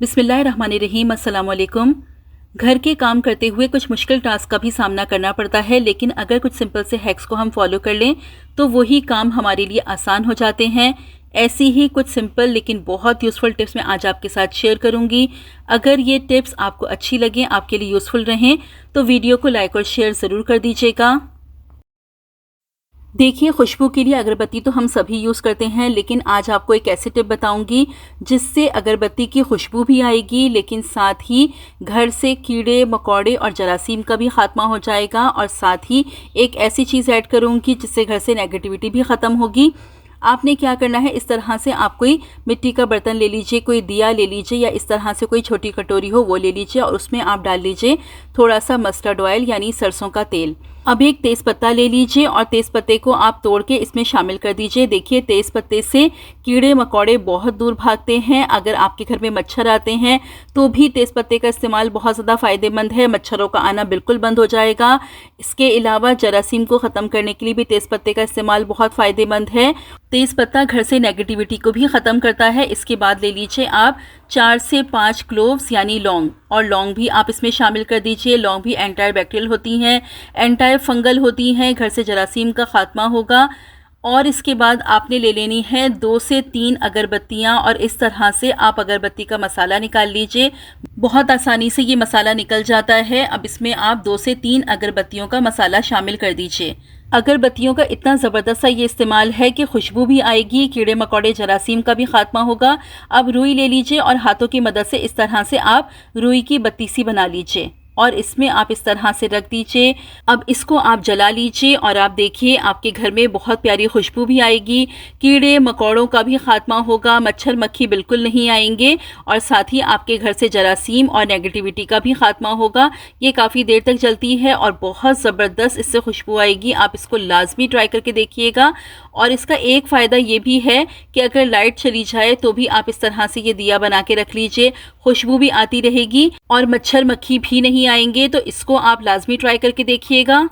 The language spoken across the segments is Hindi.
बिस्मिल्लाहिर्रहमानिर्रहीम, अस्सलाम वालेकुम। घर के काम करते हुए कुछ मुश्किल टास्क का भी सामना करना पड़ता है, लेकिन अगर कुछ सिंपल से हैक्स को हम फॉलो कर लें तो वही काम हमारे लिए आसान हो जाते हैं। ऐसी ही कुछ सिंपल लेकिन बहुत यूज़फुल टिप्स मैं आज आपके साथ शेयर करूंगी। अगर ये टिप्स आपको अच्छी लगें, आपके लिए यूज़फुल रहें, तो वीडियो को लाइक और शेयर ज़रूर कर दीजिएगा। देखिए, खुशबू के लिए अगरबत्ती तो हम सभी यूज़ करते हैं, लेकिन आज आपको एक ऐसी टिप बताऊंगी जिससे अगरबत्ती की खुशबू भी आएगी, लेकिन साथ ही घर से कीड़े मकोड़े और जरासीम का भी ख़ात्मा हो जाएगा। और साथ ही एक ऐसी चीज़ ऐड करूंगी जिससे घर से नेगेटिविटी भी ख़त्म होगी। आपने क्या करना है, इस तरह से आप कोई मिट्टी का बर्तन ले लीजिए, कोई दिया ले लीजिए, या इस तरह से कोई छोटी कटोरी हो वो ले लीजिए, और उसमें आप डाल लीजिए थोड़ा सा मस्टर्ड ऑयल यानी सरसों का तेल। अब एक तेज़ पत्ता ले लीजिए और तेज़ पत्ते को आप तोड़ के इसमें शामिल कर दीजिए। देखिए, तेज़ पत्ते से कीड़े मकोड़े बहुत दूर भागते हैं। अगर आपके घर में मच्छर आते हैं तो भी तेज़ पत्ते का इस्तेमाल बहुत ज़्यादा फ़ायदेमंद है, मच्छरों का आना बिल्कुल बंद हो जाएगा। इसके अलावा जरासीम को ख़त्म करने के लिए भी तेज़ पत्ते का इस्तेमाल बहुत फ़ायदेमंद है। तेज़ पत्ता घर से नेगेटिविटी को भी ख़त्म करता है। इसके बाद ले लीजिए आप 4 से 5 क्लोव्स यानी लौंग, और लौंग भी आप इसमें शामिल कर दीजिए। लौंग भी एंटी बैक्टीरियल होती हैं, एंटी फंगल होती हैं, घर से जरासीम का खात्मा होगा। और इसके बाद आपने ले लेनी है 2 से 3 अगरबत्तियाँ, और इस तरह से आप अगरबत्ती का मसाला निकाल लीजिए। बहुत आसानी से ये मसाला निकल जाता है। अब इसमें आप 2 से 3 अगरबत्तियों का मसाला शामिल कर दीजिए। अगरबत्तियों का इतना ज़बरदस्त सा ये इस्तेमाल है कि खुशबू भी आएगी, कीड़े मकोड़े जरासीम का भी खात्मा होगा। अब रुई ले लीजिए और हाथों की मदद से इस तरह से आप रुई की बत्ती सी बना लीजिए, और इसमें आप इस तरह से रख दीजिए। अब इसको आप जला लीजिए और आप देखिए आपके घर में बहुत प्यारी खुशबू भी आएगी, कीड़े मकोड़ों का भी खात्मा होगा, मच्छर मक्खी बिल्कुल नहीं आएंगे, और साथ ही आपके घर से जरासीम और नेगेटिविटी का भी खात्मा होगा। ये काफ़ी देर तक चलती है और बहुत ज़बरदस्त इससे खुशबू आएगी। आप इसको लाजमी ट्राई करके देखिएगा। और इसका एक फ़ायदा ये भी है कि अगर लाइट चली जाए तो भी आप इस तरह से ये दिया बना के रख लीजिए, खुशबू भी आती रहेगी और मच्छर मक्खी भी नहीं आएंगे। तो इसको आप लाजमी ट्राई करके देखिएगा।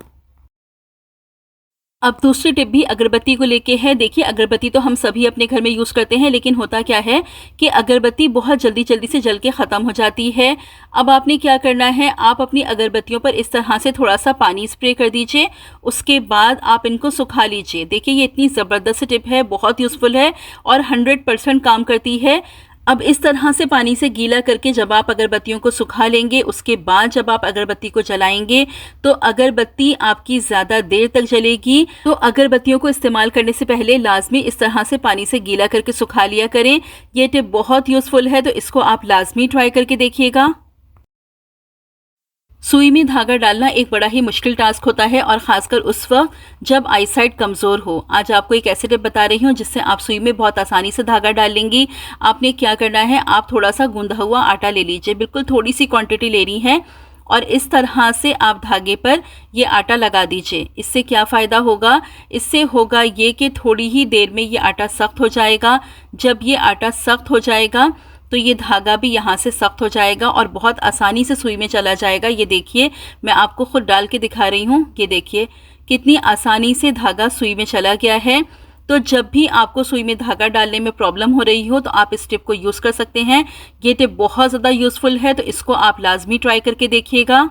अब दूसरी टिप भी अगरबत्ती को लेके है। देखिए, अगरबत्ती तो हम सभी अपने घर में यूज़ करते हैं, लेकिन होता क्या है कि अगरबत्ती बहुत जल्दी जल्दी से जल के ख़त्म हो जाती है। अब आपने क्या करना है, आप अपनी अगरबत्तियों पर इस तरह से थोड़ा सा पानी स्प्रे कर दीजिए, उसके बाद आप इनको सुखा लीजिए। देखिए, ये इतनी ज़बरदस्त टिप है, बहुत यूज़फुल है और 100% काम करती है। अब इस तरह से पानी से गीला करके जब आप अगरबत्तियों को सुखा लेंगे, उसके बाद जब आप अगरबत्ती को जलाएंगे तो अगरबत्ती आपकी ज़्यादा देर तक जलेगी। तो अगरबत्तियों को इस्तेमाल करने से पहले लाजमी इस तरह से पानी से गीला करके सुखा लिया करें। ये टिप बहुत यूज़फुल है, तो इसको आप लाजमी ट्राई करके देखिएगा। सुई में धागा डालना एक बड़ा ही मुश्किल टास्क होता है, और ख़ासकर उस वक्त जब आईसाइट कमज़ोर हो। आज आपको एक ऐसी टिप बता रही हूँ जिससे आप सुई में बहुत आसानी से धागा डाल लेंगी। आपने क्या करना है, आप थोड़ा सा गूंदा हुआ आटा ले लीजिए, बिल्कुल थोड़ी सी क्वांटिटी लेनी है, और इस तरह से आप धागे पर ये आटा लगा दीजिए। इससे क्या फ़ायदा होगा, इससे होगा ये कि थोड़ी ही देर में ये आटा सख्त हो जाएगा। जब ये आटा सख्त हो जाएगा तो ये धागा भी यहाँ से सख्त हो जाएगा और बहुत आसानी से सुई में चला जाएगा। ये देखिए, मैं आपको खुद डाल के दिखा रही हूँ। ये देखिए कितनी आसानी से धागा सुई में चला गया है। तो जब भी आपको सुई में धागा डालने में प्रॉब्लम हो रही हो तो आप इस टिप को यूज़ कर सकते हैं। ये टिप बहुत ज़्यादा यूज़फुल है, तो इसको आप लाजमी ट्राई करके देखिएगा।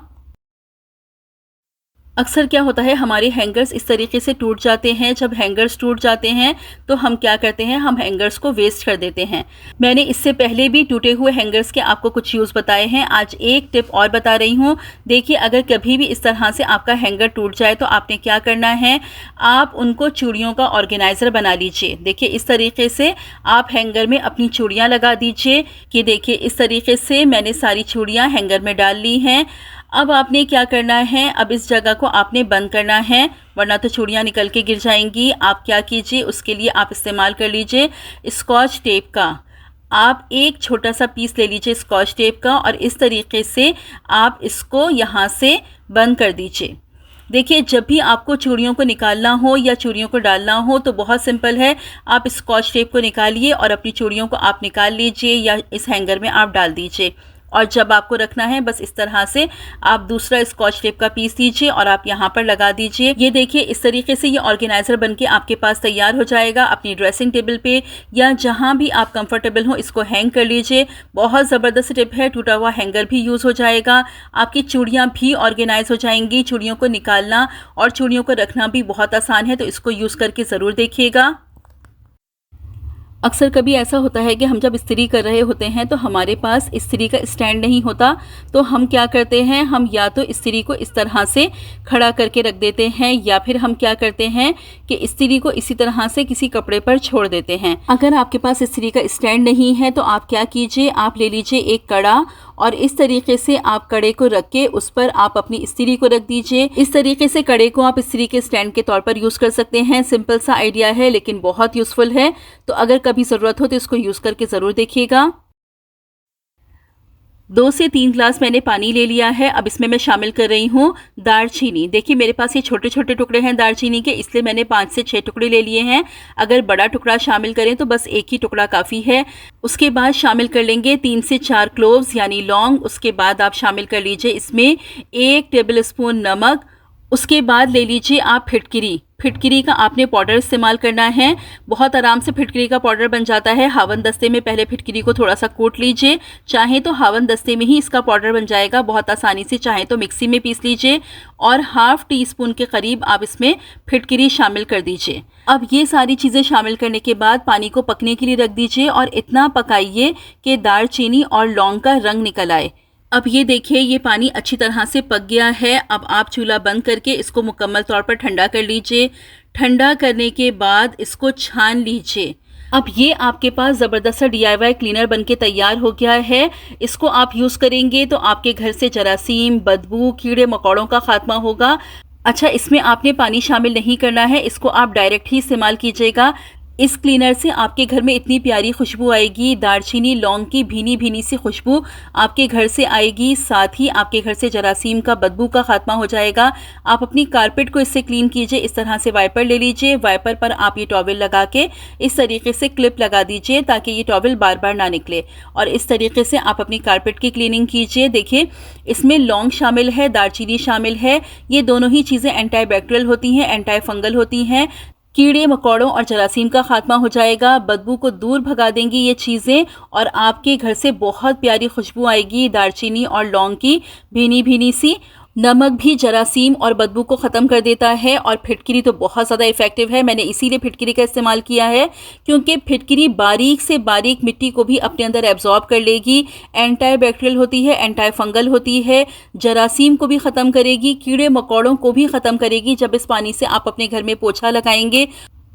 अक्सर क्या होता है, हमारे हैंगर्स इस तरीके से टूट जाते हैं। जब हैंगर्स टूट जाते हैं तो हम क्या करते हैं, हम हैंगर्स को वेस्ट कर देते हैं। मैंने इससे पहले भी टूटे हुए हैंगर्स के आपको कुछ यूज़ बताए हैं, आज एक टिप और बता रही हूँ। देखिए, अगर कभी भी इस तरह से आपका हैंगर टूट जाए तो आपने क्या करना है, आप उनको चूड़ियों का ऑर्गेनाइज़र बना लीजिए। देखिए, इस तरीके से आप हैंगर में अपनी चूड़ियाँ लगा दीजिए। कि देखिए, इस तरीके से मैंने सारी चूड़ियाँ हैंगर में डाल ली हैं। अब आपने क्या करना है, अब इस जगह को आपने बंद करना है, वरना तो चूड़ियाँ निकल के गिर जाएंगी। आप क्या कीजिए, उसके लिए आप इस्तेमाल कर लीजिए स्कॉच टेप का। आप एक छोटा सा पीस ले लीजिए स्कॉच टेप का, और इस तरीके से आप इसको यहाँ से बंद कर दीजिए। देखिए, जब भी आपको चूड़ियों को निकालना हो या चूड़ियों को डालना हो तो बहुत सिंपल है, आप स्कॉच टेप को निकालिए और अपनी चूड़ियों को आप निकाल लीजिए या इस हैंगर में आप डाल दीजिए। और जब आपको रखना है बस इस तरह से आप दूसरा स्कॉच टेप का पीस लीजिए और आप यहाँ पर लगा दीजिए। ये देखिए इस तरीके से ये ऑर्गेनाइजर बनके आपके पास तैयार हो जाएगा। अपनी ड्रेसिंग टेबल पे या जहाँ भी आप कंफर्टेबल हो इसको हैंग कर लीजिए। बहुत ज़बरदस्त टिप है, टूटा हुआ हैंगर भी यूज़ हो जाएगा, आपकी चूड़ियाँ भी ऑर्गेनाइज हो जाएंगी। चूड़ियों को निकालना और चूड़ियों को रखना भी बहुत आसान है, तो इसको यूज़ करके ज़रूर देखिएगा। अक्सर कभी ऐसा होता है कि हम जब इस्त्री कर रहे होते हैं तो हमारे पास इस्त्री का स्टैंड नहीं होता, तो हम क्या करते हैं, हम या तो इस्त्री को इस तरह से खड़ा करके रख देते हैं या फिर हम क्या करते हैं कि इस्त्री को इसी तरह से किसी कपड़े पर छोड़ देते हैं। अगर आपके पास इस्त्री का स्टैंड नहीं है तो आप क्या कीजिए, आप ले लीजिए एक कड़ा और इस तरीके से आप कड़े को रख के उस पर आप अपनी इस्त्री को रख दीजिए। इस तरीके से कड़े को आप इस्त्री के स्टैंड के तौर पर यूज़ कर सकते हैं। सिंपल सा आइडिया है लेकिन बहुत यूज़फुल है, तो अगर कभी ज़रूरत हो तो इसको यूज़ करके ज़रूर देखिएगा। 2 से 3 ग्लास मैंने पानी ले लिया है। अब इसमें मैं शामिल कर रही हूँ दालचीनी। देखिए मेरे पास ये छोटे छोटे टुकड़े हैं दालचीनी के, इसलिए मैंने 5 से 6 टुकड़े ले लिए हैं। अगर बड़ा टुकड़ा शामिल करें तो बस एक ही टुकड़ा काफ़ी है। उसके बाद शामिल कर लेंगे 3 से 4 क्लोव्स यानी लौंग। उसके बाद आप शामिल कर लीजिए इसमें 1 टेबल स्पून नमक। उसके बाद ले लीजिए आप फिटकिरी। फिटकिरी का आपने पाउडर इस्तेमाल करना है, बहुत आराम से फिटकिरी का पाउडर बन जाता है। हावन दस्ते में पहले फिटकिरी को थोड़ा सा कूट लीजिए, चाहे तो हावन दस्ते में ही इसका पाउडर बन जाएगा बहुत आसानी से, चाहे तो मिक्सी में पीस लीजिए। और हाफ टी स्पून के करीब आप इसमें फिटकिरी शामिल कर दीजिए। अब ये सारी चीज़ें शामिल करने के बाद पानी को पकने के लिए रख दीजिए और इतना पकाइए कि दालचीनी और लौंग का रंग निकल आए। अब ये देखिए ये पानी अच्छी तरह से पक गया है। अब आप चूल्हा बंद करके इसको मुकम्मल तौर पर ठंडा कर लीजिए। ठंडा करने के बाद इसको छान लीजिए। अब ये आपके पास ज़बरदस्त DIY क्लीनर बनके तैयार हो गया है। इसको आप यूज़ करेंगे तो आपके घर से जरासीम, बदबू, कीड़े मकोड़ों का खात्मा होगा। अच्छा, इसमें आपने पानी शामिल नहीं करना है, इसको आप डायरेक्ट ही इस्तेमाल कीजिएगा। इस क्लीनर से आपके घर में इतनी प्यारी खुशबू आएगी, दालचीनी लौंग की भीनी भीनी सी खुशबू आपके घर से आएगी। साथ ही आपके घर से जरासीम का, बदबू का खात्मा हो जाएगा। आप अपनी कारपेट को इससे क्लीन कीजिए। इस तरह से वाइपर ले लीजिए, वाइपर पर आप ये टॉवल लगा के इस तरीके से क्लिप लगा दीजिए ताकि ये टॉवल बार बार ना निकले। और इस तरीके से आप अपनी कारपेट की क्लीनिंग कीजिए। देखिए इसमें लौंग शामिल है, दालचीनी शामिल है। ये दोनों ही चीज़ें एंटाईबैक्टीरियल होती हैं, एंटाई फंगल होती हैं। कीड़े मकोड़ों और जरासीम का खात्मा हो जाएगा, बदबू को दूर भगा देंगी ये चीज़ें और आपके घर से बहुत प्यारी खुशबू आएगी दालचीनी और लौंग की भीनी भीनी सी। नमक भी जरासीम और बदबू को ख़त्म कर देता है और फिटकिरी तो बहुत ज़्यादा इफ़ेक्टिव है। मैंने इसीलिए फिटकिरी का इस्तेमाल किया है क्योंकि फिटकिरी बारीक से बारीक मिट्टी को भी अपने अंदर एब्जॉर्ब कर लेगी। एंटाईबैक्टीरियल होती है, एंटाई फंगल होती है, जरासीम को भी ख़त्म करेगी, कीड़े मकोड़ों को भी ख़त्म करेगी। जब इस पानी से आप अपने घर में पोछा लगाएंगे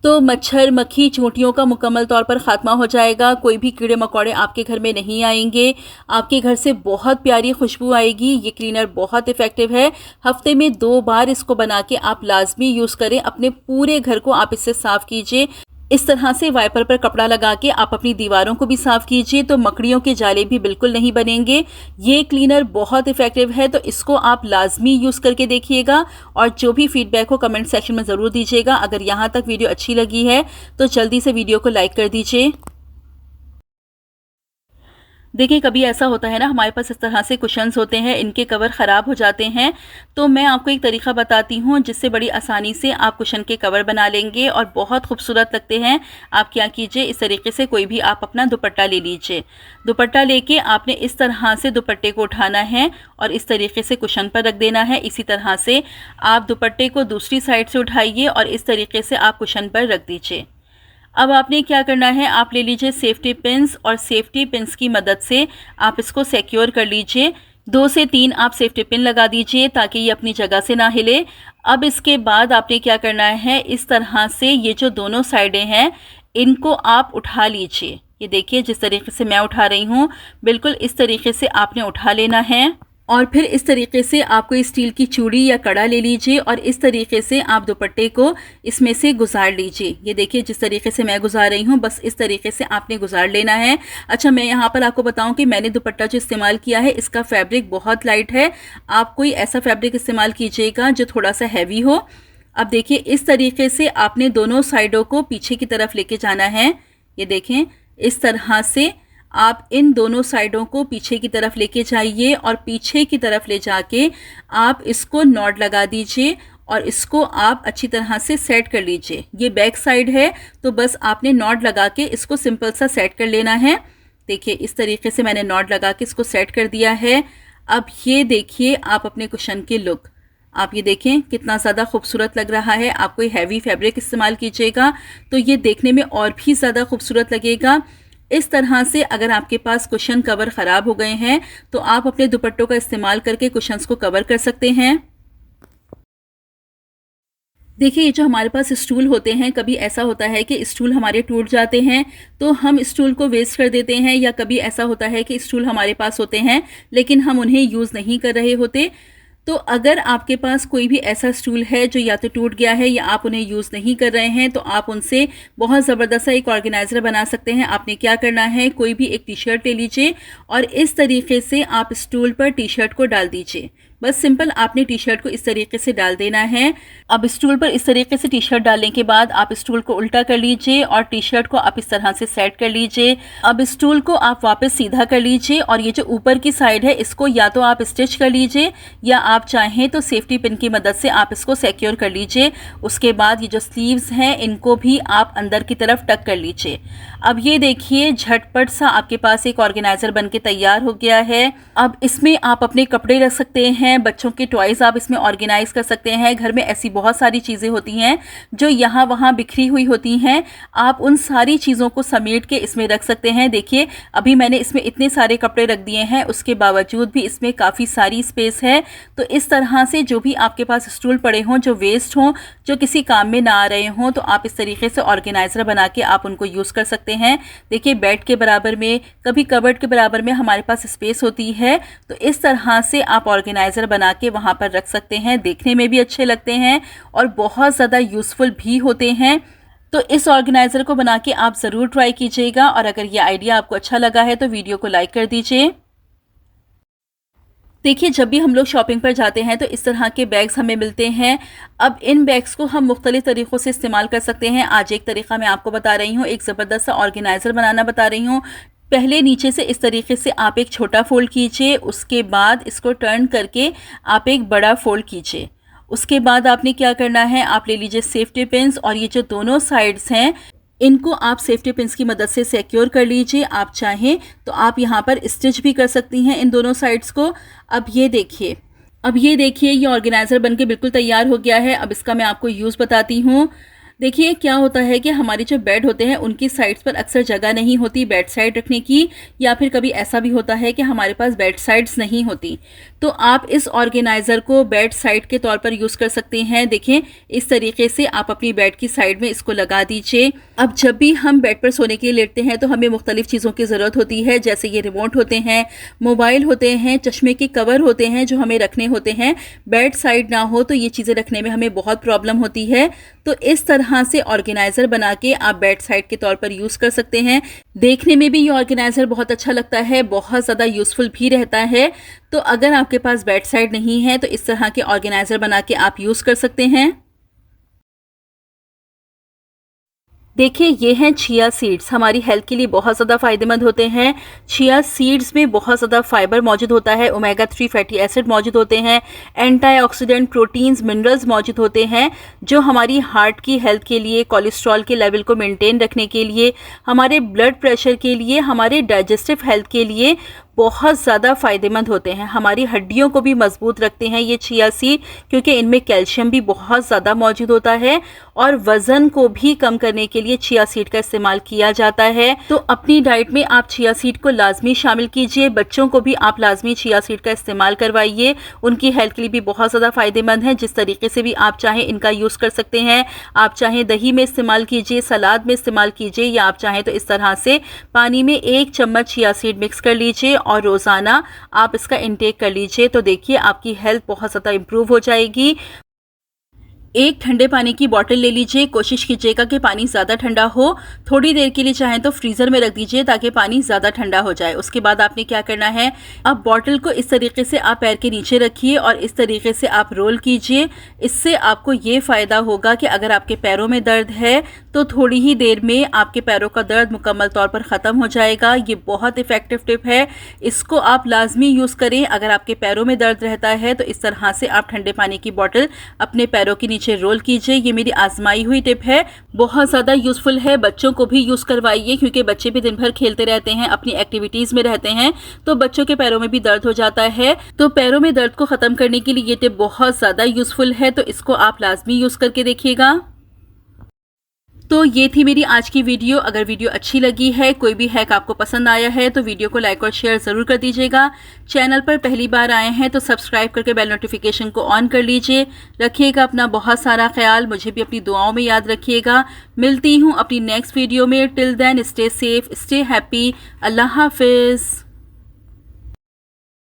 तो मच्छर, मक्खी, चींटियों का मुकम्मल तौर पर ख़ात्मा हो जाएगा। कोई भी कीड़े मकोड़े आपके घर में नहीं आएंगे। आपके घर से बहुत प्यारी खुशबू आएगी। ये क्लीनर बहुत इफ़ेक्टिव है। हफ्ते में 2 बार इसको बना के आप लाजमी यूज़ करें। अपने पूरे घर को आप इससे साफ़ कीजिए। इस तरह से वाइपर पर कपड़ा लगा के आप अपनी दीवारों को भी साफ़ कीजिए तो मकड़ियों के जाले भी बिल्कुल नहीं बनेंगे। ये क्लीनर बहुत इफ़ेक्टिव है, तो इसको आप लाजमी यूज़ करके देखिएगा और जो भी फीडबैक हो कमेंट सेक्शन में ज़रूर दीजिएगा। अगर यहाँ तक वीडियो अच्छी लगी है तो जल्दी से वीडियो को लाइक कर दीजिए। देखिए कभी ऐसा होता है ना, हमारे पास इस तरह से कुशन्स होते हैं, इनके कवर ख़राब हो जाते हैं। तो मैं आपको एक तरीका बताती हूँ जिससे बड़ी आसानी से आप कुशन के कवर बना लेंगे और बहुत खूबसूरत लगते हैं। आप क्या कीजिए, इस तरीके से कोई भी आप अपना दुपट्टा ले लीजिए। दुपट्टा लेके आपने इस तरह से दुपट्टे को उठाना है और इस तरीके से कुशन पर रख देना है। इसी तरह से आप दुपट्टे को दूसरी साइड से उठाइए और इस तरीके से आप कुशन पर रख दीजिए। अब आपने क्या करना है, आप ले लीजिए सेफ्टी पिन्स और सेफ्टी पिन्स की मदद से आप इसको सिक्योर कर लीजिए। 2 से 3 आप सेफ्टी पिन लगा दीजिए ताकि ये अपनी जगह से ना हिले। अब इसके बाद आपने क्या करना है, इस तरह से ये जो दोनों साइडें हैं इनको आप उठा लीजिए। ये देखिए जिस तरीके से मैं उठा रही हूँ, बिल्कुल इस तरीके से आपने उठा लेना है। और फिर इस तरीके से आप कोई स्टील की चूड़ी या कड़ा ले लीजिए और इस तरीके से आप दुपट्टे को इसमें से गुजार लीजिए। ये देखिए जिस तरीके से मैं गुजार रही हूँ, बस इस तरीके से आपने गुजार लेना है। अच्छा, मैं यहाँ पर आपको बताऊँ कि मैंने दुपट्टा जो इस्तेमाल किया है इसका फैब्रिक बहुत लाइट है। आप कोई ऐसा फैब्रिक इस्तेमाल कीजिएगा जो थोड़ा सा हैवी हो। अब देखिए इस तरीके से आपने दोनों साइडों को पीछे की तरफ लेके जाना है। ये देखें इस तरह से आप इन दोनों साइडों को पीछे की तरफ लेके जाइए और पीछे की तरफ ले जाके आप इसको नॉट लगा दीजिए और इसको आप अच्छी तरह से सेट कर लीजिए। ये बैक साइड है तो बस आपने नॉट लगा के इसको सिंपल सा सेट कर लेना है। देखिए इस तरीके से मैंने नॉट लगा के इसको सेट कर दिया है। अब ये देखिए आप अपने कुशन की लुक, आप ये देखें कितना ज़्यादा खूबसूरत लग रहा है। आप कोई हैवी फैब्रिक इस्तेमाल कीजिएगा तो ये देखने में और भी ज़्यादा खूबसूरत लगेगा। इस तरह से अगर आपके पास कुशन कवर ख़राब हो गए हैं तो आप अपने दुपट्टों का इस्तेमाल करके कुशन्स को कवर कर सकते हैं। देखिए ये जो हमारे पास स्टूल होते हैं, कभी ऐसा होता है कि स्टूल हमारे टूट जाते हैं तो हम स्टूल को वेस्ट कर देते हैं, या कभी ऐसा होता है कि स्टूल हमारे पास होते हैं लेकिन हम उन्हें यूज़ नहीं कर रहे होते। तो अगर आपके पास कोई भी ऐसा स्टूल है जो या तो टूट गया है या आप उन्हें यूज़ नहीं कर रहे हैं तो आप उनसे बहुत ज़बरदस्त सा एक ऑर्गेनाइज़र बना सकते हैं। आपने क्या करना है, कोई भी एक टी शर्ट ले लीजिए और इस तरीके से आप स्टूल पर टी शर्ट को डाल दीजिए। बस सिंपल आपने टी शर्ट को इस तरीके से डाल देना है। अब स्टूल पर इस तरीके से टी शर्ट डालने के बाद आप स्टूल को उल्टा कर लीजिए और टी शर्ट को आप इस तरह से सेट कर लीजिए। अब स्टूल को आप वापस सीधा कर लीजिए और ये जो ऊपर की साइड है इसको या तो आप स्टिच कर लीजिए या आप चाहें तो सेफ्टी पिन की मदद से आप इसको सिक्योर कर लीजिए। उसके बाद ये जो स्लीव्स हैं इनको भी आप अंदर की तरफ टक कर लीजिए। अब ये देखिए झटपट सा आपके पास एक ऑर्गेनाइज़र बन के तैयार हो गया है। अब इसमें आप अपने कपड़े रख सकते हैं, बच्चों के टॉयज़ आप इसमें ऑर्गेनाइज कर सकते हैं। घर में ऐसी बहुत सारी चीज़ें होती हैं जो यहाँ वहाँ बिखरी हुई होती हैं, आप उन सारी चीज़ों को समेट के इसमें रख सकते हैं। देखिए अभी मैंने इसमें इतने सारे कपड़े रख दिए हैं, उसके बावजूद भी इसमें काफ़ी सारी स्पेस है। तो इस तरह से जो भी आपके पास स्टूल पड़े हों जो वेस्ट हों, जो किसी काम में ना आ रहे हों, तो आप इस तरीके से ऑर्गेनाइज़र बना के आप उनको यूज़ कर सकते हैं। देखिए बेड के बराबर में, कभी कबर्ड के बराबर में हमारे पास स्पेस होती है, तो इस तरह से आप ऑर्गेनाइज़र बना के वहाँ पर रख सकते हैं। देखने में भी अच्छे लगते हैं और बहुत ज़्यादा यूज़फुल भी होते हैं। तो इस ऑर्गेनाइज़र को बना के आप ज़रूर ट्राई कीजिएगा और अगर ये आइडिया आपको अच्छा लगा है तो वीडियो को लाइक कर दीजिए। देखिए जब भी हम लोग शॉपिंग पर जाते हैं तो इस तरह के बैग्स हमें मिलते हैं। अब इन बैग्स को हम मुख्तलिफ तरीक़ों से इस्तेमाल कर सकते हैं। आज एक तरीक़ा मैं आपको बता रही हूँ, एक ज़बरदस्त सा ऑर्गेनाइज़र बनाना बता रही हूँ। पहले नीचे से इस तरीके से आप एक छोटा फोल्ड कीजिए, उसके बाद इसको टर्न करके आप एक बड़ा फोल्ड कीजिए। उसके बाद आपने क्या करना है, आप ले लीजिए सेफ्टी पिन्स और ये जो दोनों साइड्स हैं इनको आप सेफ्टी पिन्स की मदद से सिक्योर कर लीजिए। आप चाहें तो आप यहाँ पर स्टिच भी कर सकती हैं इन दोनों साइड्स को। अब ये देखिए ये ऑर्गेनाइज़र बनके बिल्कुल तैयार हो गया है। अब इसका मैं आपको यूज़ बताती हूँ। देखिए क्या होता है कि हमारे जो बेड होते हैं उनकी साइड्स पर अक्सर जगह नहीं होती बेड साइड रखने की, या फिर कभी ऐसा भी होता है कि हमारे पास बेड साइड्स नहीं होती, तो आप इस ऑर्गेनाइज़र को बेड साइड के तौर पर यूज़ कर सकते हैं। देखें इस तरीके से आप अपनी बेड की साइड में इसको लगा दीजिए। अब जब भी हम बेड पर सोने के लिए लेटते हैं तो हमें मुख्तलिफ चीज़ों की ज़रूरत होती है, जैसे ये रिमोट होते हैं, मोबाइल होते हैं, चश्मे के कवर होते हैं जो हमें रखने होते हैं। बेड साइड ना हो तो ये चीज़ें रखने में हमें बहुत प्रॉब्लम होती है। तो इस तरह से ऑर्गेनाइज़र बना के आप बेड साइड के तौर पर यूज़ कर सकते हैं। देखने में भी ये ऑर्गेनाइज़र बहुत अच्छा लगता है, बहुत ज़्यादा यूज़फुल भी रहता है। तो अगर आपके पास बेड साइड नहीं है तो इस तरह के ऑर्गेनाइज़र बना के आप यूज़ कर सकते हैं। देखिए ये हैं चिया सीड्स, हमारी हेल्थ के लिए बहुत ज़्यादा फ़ायदेमंद होते हैं। चिया सीड्स में बहुत ज़्यादा फाइबर मौजूद होता है, ओमेगा 3 फैटी एसिड मौजूद होते हैं, एंटीऑक्सीडेंट, प्रोटीन्स, मिनरल्स मौजूद होते हैं जो हमारी हार्ट की हेल्थ के लिए, कोलेस्ट्रॉल के लेवल को मेंटेन रखने के लिए, हमारे ब्लड प्रेशर के लिए, हमारे डाइजेस्टिव हेल्थ के लिए बहुत ज़्यादा फ़ायदेमंद होते हैं। हमारी हड्डियों को भी मजबूत रखते हैं ये चिया सीड, क्योंकि इनमें कैल्शियम भी बहुत ज़्यादा मौजूद होता है और वज़न को भी कम करने के लिए चिया सीड का इस्तेमाल किया जाता है। तो अपनी डाइट में आप चिया सीड को लाजमी शामिल कीजिए। बच्चों को भी आप लाजमी चिया सीड का इस्तेमाल करवाइए, उनकी हेल्थ के लिए भी बहुत ज़्यादा फ़ायदेमंद है। जिस तरीके से भी आप चाहें इनका यूज़ कर सकते हैं। आप चाहें दही में इस्तेमाल कीजिए, सलाद में इस्तेमाल कीजिए, या आप चाहें तो इस तरह से पानी में 1 चम्मच चिया सीड मिक्स कर लीजिए और रोज़ाना आप इसका इंटेक कर लीजिए। तो देखिए आपकी हेल्थ बहुत ज़्यादा इम्प्रूव हो जाएगी। एक ठंडे पानी की बोतल ले लीजिए। कोशिश कीजिएगा कि पानी ज़्यादा ठंडा हो। थोड़ी देर के लिए चाहें तो फ्रीज़र में रख दीजिए ताकि पानी ज़्यादा ठंडा हो जाए। उसके बाद आपने क्या करना है, अब बोतल को इस तरीके से आप पैर के नीचे रखिए और इस तरीके से आप रोल कीजिए। इससे आपको ये फ़ायदा होगा कि अगर आपके पैरों में दर्द है तो थोड़ी ही देर में आपके पैरों का दर्द मुकम्मल तौर पर ख़त्म हो जाएगा। ये बहुत इफ़ेक्टिव टिप है, इसको आप लाजमी यूज़ करें। अगर आपके पैरों में दर्द रहता है तो इस तरह से आप ठंडे पानी की बोतल अपने पैरों के नीचे रोल कीजिए। ये मेरी आजमाई हुई टिप है, बहुत ज़्यादा यूज़फुल है। बच्चों को भी यूज़ करवाइए क्योंकि बच्चे भी दिन भर खेलते रहते हैं, अपनी एक्टिविटीज़ में रहते हैं, तो बच्चों के पैरों में भी दर्द हो जाता है। तो पैरों में दर्द को ख़त्म करने के लिए ये टिप बहुत ज़्यादा यूज़फुल है, तो इसको आप लाजमी यूज़ करके देखिएगा। तो ये थी मेरी आज की वीडियो। अगर वीडियो अच्छी लगी है, कोई भी हैक आपको पसंद आया है तो वीडियो को लाइक और शेयर ज़रूर कर दीजिएगा। चैनल पर पहली बार आए हैं तो सब्सक्राइब करके बेल नोटिफिकेशन को ऑन कर लीजिए। रखिएगा अपना बहुत सारा ख्याल, मुझे भी अपनी दुआओं में याद रखिएगा। मिलती हूँ अपनी नेक्स्ट वीडियो में। Till then stay safe, stay happy. अल्लाह हाफिज़।